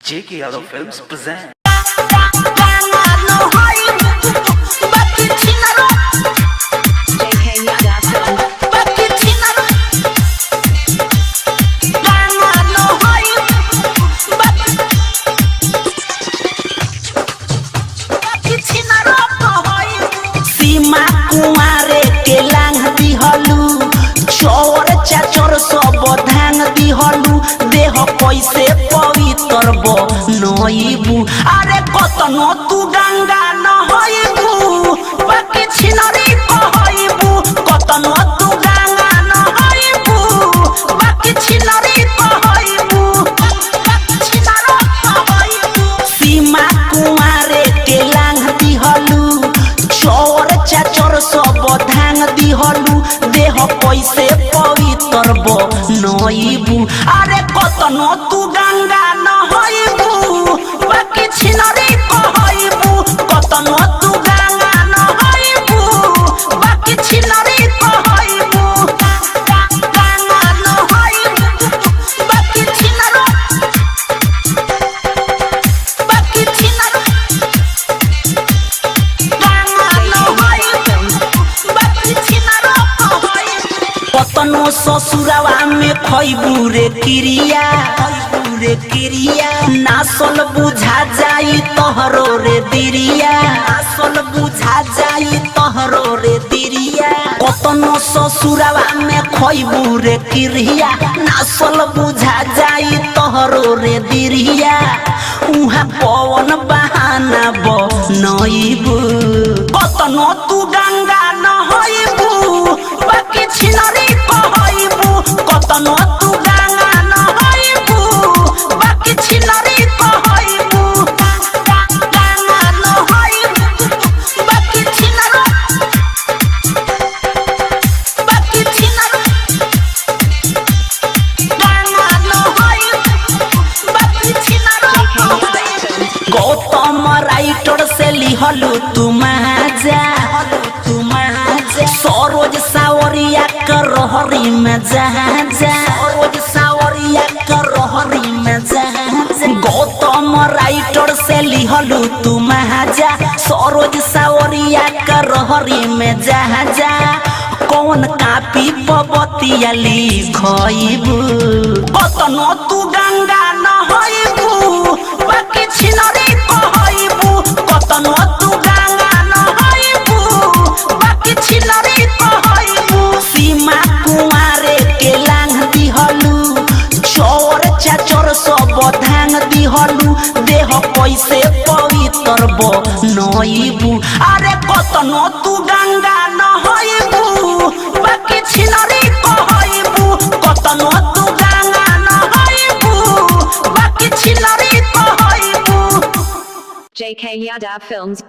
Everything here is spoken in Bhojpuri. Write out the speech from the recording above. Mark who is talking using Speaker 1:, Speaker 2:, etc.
Speaker 1: JK Yadav Films present.
Speaker 2: कुमारे के लांग दिहलू चोर चाचर सब धांग दिहलू देह कैसे पवित्र बो नईबू अरे कतनो तू गंगा न होइबू बाकी छिनरी कहइबू कतनो तू गंगा न होइबू बाकी छिनरी कहइबू छिनरो कहइबू सीमा कुमारे के लांग दिहलू चोर चाचर सब धांग दिहलू देह कैसे पवित्र बो नईबू अरे कतनो तू गंगा न होइबू बाकी छिनरी कहइबू कतनो तू गंगा न होइबू बाकी छिनरी कहइबू गंगा न होइबू बाकी छिनरो बाकी छिनरो कतनो ससुरवा में खइबू रे क्रिया नासल बुझा जाई तोहरो रे दिरिया नासल बुझा जाई तोहरो रे दिरिया कतनो ससुरवा में खइबू रे क्रिया नासल बुझा जाई तोहरो रे दिरिया उहा पवन बहाना ब नईबू कतनो तू गंगा न होइबू बाकी छिनरी कहइबू कतनो तू गंगा न होइबू बाकी छिनरी कहइबू गंगा न होइबू बाकी छिनरो बाकी छिनरो गंगा न होइबू बाकी छिनरो गौतम राइटर से लिहलू तू महाजा सरोज सावरिया कर रहरी में जहाँ सरोज सावरिया कर रहरी में जहाँ गौतम राइटर से लिहलू तू महाजा सरोज सावरिया कर रहरी में जहाँ कौन कापी पबतिया लिखइबू कतनो तू गंगा न होइबू बाकी छिनरी कहइबू कतनो तू गंगा न होइबू बाकी छिनरी कहइबू सीमा कुमारे के लांग दिहलू चोर चाचर सब धांग दिहलू देह कैसे पवित्र बो नईबू अरे कतनो तू गंगा न होइबू बाकी छिनरी कहइबू कतनो तू गंगा न होइबू बाकी छिनरी कहइबू
Speaker 3: JK Yadav Films